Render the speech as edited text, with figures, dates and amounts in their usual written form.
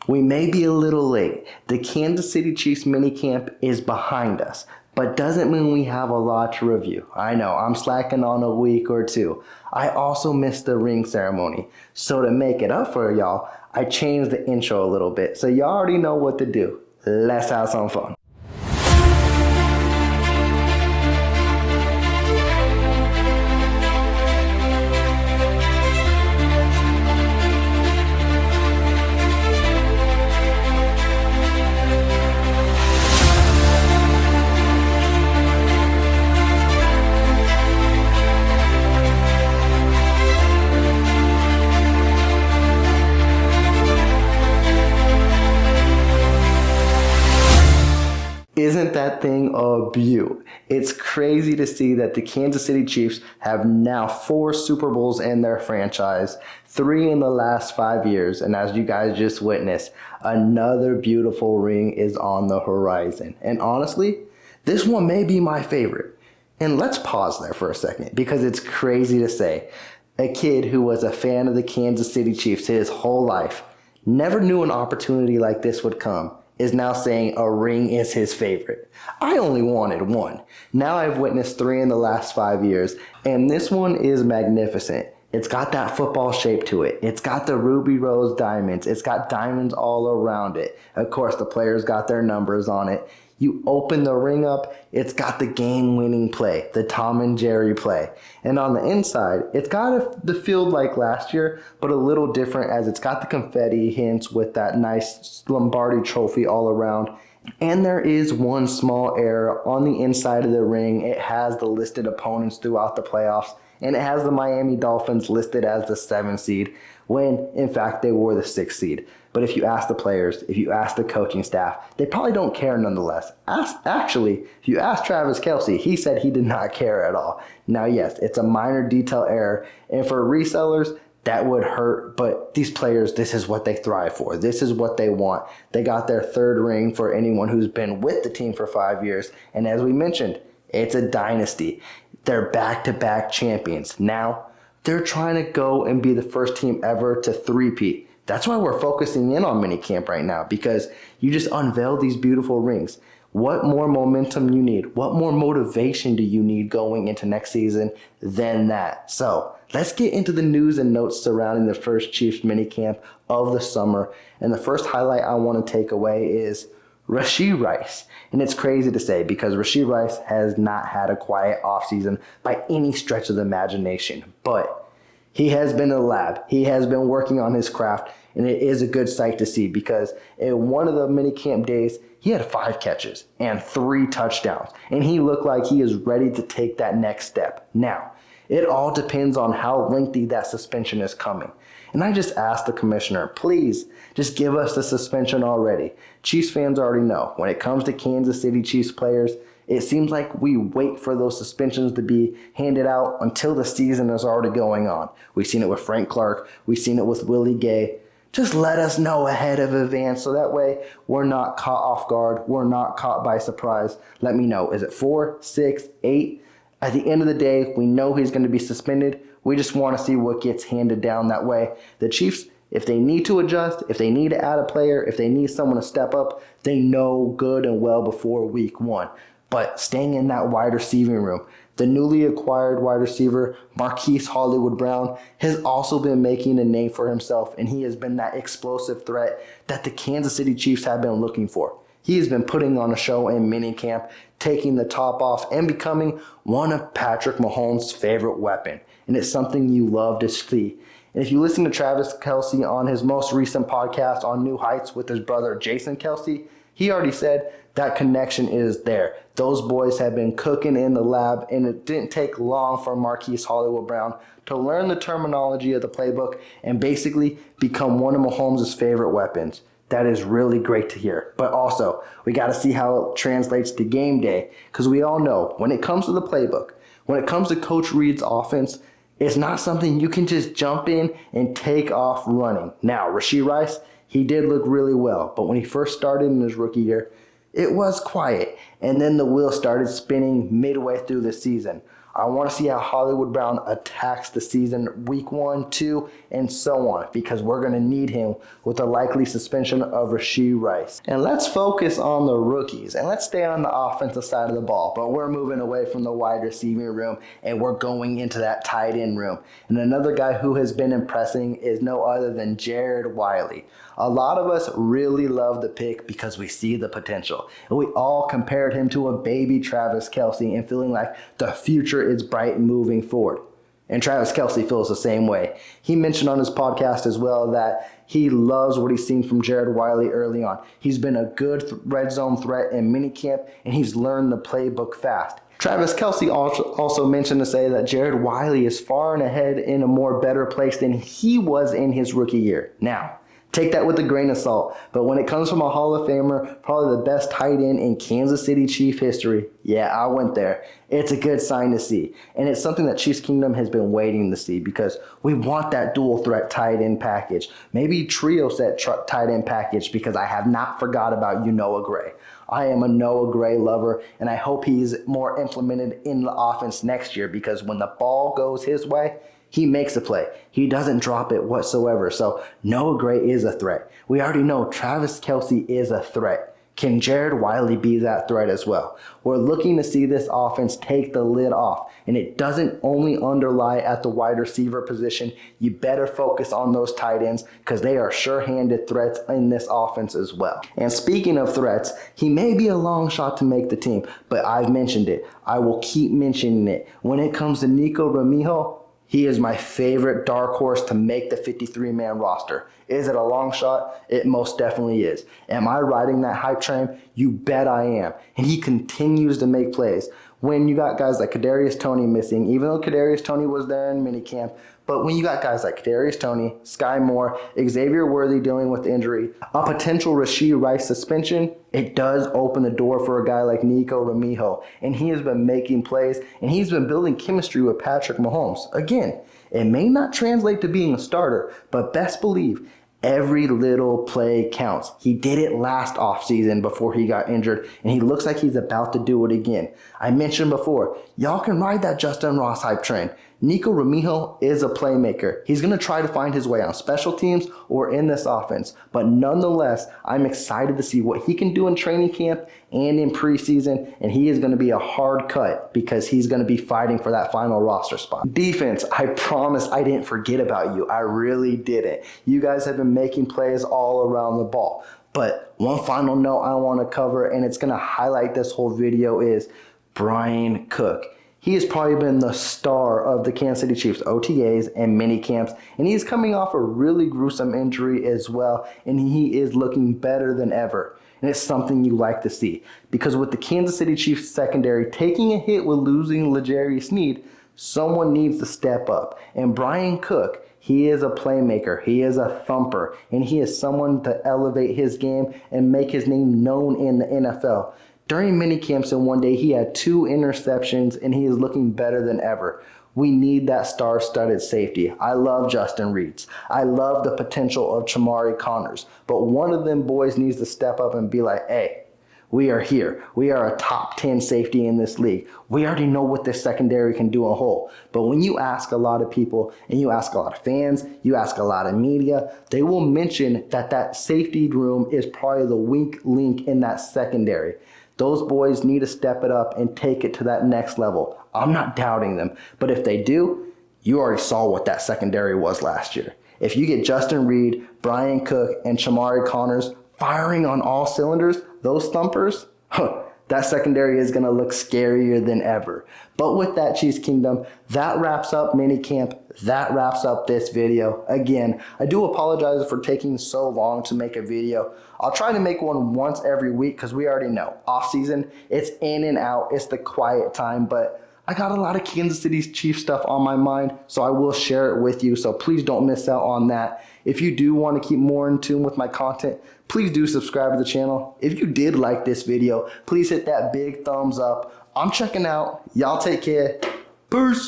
We may be a little late. The Kansas City Chiefs minicamp is behind us, but doesn't mean we have a lot to review. I know, I'm slacking on a week or two. I also missed the ring ceremony. So to make it up for y'all, I changed the intro a little bit. So y'all already know what to do. Let's have some fun. Isn't that thing a beaut? It's crazy to see that the Kansas City Chiefs have now 4 Super Bowls in their franchise, 3 in the last 5 years, and as you guys just witnessed, another beautiful ring is on the horizon. And honestly, this one may be my favorite. And let's pause there for a second, because it's crazy to say. A kid who was a fan of the Kansas City Chiefs his whole life, never knew an opportunity like this would come, is now saying a ring is his favorite. I only wanted 1. Now I've witnessed 3 in the last 5 years, and this one is magnificent. It's got that football shape to it. It's got the ruby rose diamonds. It's got diamonds all around it. Of course, the players got their numbers on it. You open the ring up, it's got the game-winning play, the Tom and Jerry play. And on the inside, it's got the field like last year, but a little different as it's got the confetti hints with that nice Lombardi trophy all around. And there is one small error on the inside of the ring. It has the listed opponents throughout the playoffs, and it has the Miami Dolphins listed as the 7th seed, when in fact they were the 6th seed. But if you ask the players, if you ask the coaching staff, they probably don't care nonetheless. Actually, if you ask Travis Kelce, he said he did not care at all. Now, yes, it's a minor detail error, and for resellers, that would hurt, but these players, this is what they thrive for. This is what they want. They got their 3rd ring for anyone who's been with the team for 5 years, and as we mentioned, it's a dynasty. They're back-to-back champions. Now, they're trying to go and be the first team ever to three-peat. That's why we're focusing in on minicamp right now, because you just unveiled these beautiful rings. What more momentum you need? What more motivation do you need going into next season than that? So let's get into the news and notes surrounding the first Chiefs minicamp of the summer. And the first highlight I want to take away is Rashee Rice. And it's crazy to say because Rashee Rice has not had a quiet offseason by any stretch of the imagination. But he has been in the lab. He has been working on his craft, and it is a good sight to see because in one of the minicamp days, he had 5 catches and 3 touchdowns, and he looked like he is ready to take that next step. Now, it all depends on how lengthy that suspension is coming. And I just asked the commissioner, please, just give us the suspension already. Chiefs fans already know, when it comes to Kansas City Chiefs players, it seems like we wait for those suspensions to be handed out until the season is already going on. We've seen it with Frank Clark. We've seen it with Willie Gay. Just let us know ahead of advance so that way we're not caught off guard. We're not caught by surprise. Let me know. Is it 4, 6, 8? At the end of the day, we know he's going to be suspended. We just want to see what gets handed down that way. The Chiefs, if they need to adjust, if they need to add a player, if they need someone to step up, they know good and well before week 1. But staying in that wide receiving room, the newly acquired wide receiver, Marquise Hollywood-Brown, has also been making a name for himself, and he has been that explosive threat that the Kansas City Chiefs have been looking for. He has been putting on a show in minicamp, taking the top off, and becoming one of Patrick Mahomes' favorite weapon. And it's something you love to see. And if you listen to Travis Kelce on his most recent podcast on New Heights with his brother Jason Kelce, he already said that connection is there. Those boys have been cooking in the lab, and it didn't take long for Marquise Hollywood-Brown to learn the terminology of the playbook and basically become one of Mahomes' favorite weapons. That is really great to hear. But also, we got to see how it translates to game day, because we all know when it comes to the playbook, when it comes to Coach Reid's offense, it's not something you can just jump in and take off running. Now, Rashee Rice, he did look really well, but when he first started in his rookie year, it was quiet, and then the wheel started spinning midway through the season. I want to see how Hollywood Brown attacks the season week 1, 2, and so on, because we're going to need him with the likely suspension of Rashee Rice. And let's focus on the rookies, and let's stay on the offensive side of the ball, but we're moving away from the wide receiving room, and we're going into that tight end room. And another guy who has been impressing is no other than Jared Wiley. A lot of us really love the pick because we see the potential. And we all compared him to a baby Travis Kelce and feeling like the future is bright moving forward. And Travis Kelce feels the same way. He mentioned on his podcast as well that he loves what he's seen from Jared Wiley early on. He's been a good red zone threat in minicamp, and he's learned the playbook fast. Travis Kelce also mentioned to say that Jared Wiley is far and ahead in a more better place than he was in his rookie year. Now, take that with a grain of salt, but when it comes from a Hall of Famer, probably the best tight end in Kansas City Chief history, yeah, I went there. It's a good sign to see, and it's something that Chiefs Kingdom has been waiting to see because we want that dual threat tight end package, maybe trio set tight end package, because I have not forgot about Noah Gray. I am a Noah Gray lover, and I hope he's more implemented in the offense next year, because when the ball goes his way, he makes a play. He doesn't drop it whatsoever. So Noah Gray is a threat. We already know Travis Kelce is a threat. Can Jared Wiley be that threat as well? We're looking to see this offense take the lid off, and it doesn't only underlie at the wide receiver position. You better focus on those tight ends because they are sure-handed threats in this offense as well. And speaking of threats, he may be a long shot to make the team, but I've mentioned it. I will keep mentioning it. When it comes to Nico Ramijo, he is my favorite dark horse to make the 53-man roster. Is it a long shot? It most definitely is. Am I riding that hype train? You bet I am. And he continues to make plays. When you got guys like Kadarius Toney missing, even though Kadarius Toney was there in minicamp, but when you got guys like Kadarius Toney, Sky Moore, Xavier Worthy dealing with injury, a potential Rashee Rice suspension, it does open the door for a guy like Nico Ramijo. And he has been making plays, and he's been building chemistry with Patrick Mahomes. Again, it may not translate to being a starter, but best believe every little play counts. He did it last offseason before he got injured, and he looks like he's about to do it again. I mentioned before, y'all can ride that Justin Ross hype train. Nico Ramijo is a playmaker. He's going to try to find his way on special teams or in this offense. But nonetheless, I'm excited to see what he can do in training camp and in preseason. And he is going to be a hard cut because he's going to be fighting for that final roster spot. Defense, I promise I didn't forget about you. I really didn't. You guys have been making plays all around the ball. But one final note I want to cover, and it's going to highlight this whole video, is Brian Cook. He has probably been the star of the Kansas City Chiefs OTAs and mini camps, and he's coming off a really gruesome injury as well, and he is looking better than ever. And it's something you like to see, because with the Kansas City Chiefs secondary taking a hit with losing L'Jarius Sneed, someone needs to step up. And Brian Cook, he is a playmaker, he is a thumper, and he is someone to elevate his game and make his name known in the NFL. During minicamps in one day, he had 2 interceptions, and he is looking better than ever. We need that star-studded safety. I love Justin Reeds. I love the potential of Chamari Connors. But one of them boys needs to step up and be like, hey, we are here. We are a top 10 safety in this league. We already know what this secondary can do in whole. But when you ask a lot of people, and you ask a lot of fans, you ask a lot of media, they will mention that that safety room is probably the weak link in that secondary. Those boys need to step it up and take it to that next level. I'm not doubting them, but if they do, you already saw what that secondary was last year. If you get Justin Reed, Brian Cook, and Chamari Connors firing on all cylinders, those thumpers, that secondary is going to look scarier than ever. But with that, Chiefs Kingdom, that wraps up minicamp. That wraps up this video. Again, I do apologize for taking so long to make a video. I'll try to make one once every week because we already know off season, it's in and out. It's the quiet time, but I got a lot of Kansas City Chiefs stuff on my mind, so I will share it with you. So please don't miss out on that. If you do want to keep more in tune with my content, please do subscribe to the channel. If you did like this video, please hit that big thumbs up. I'm checking out. Y'all take care. Peace.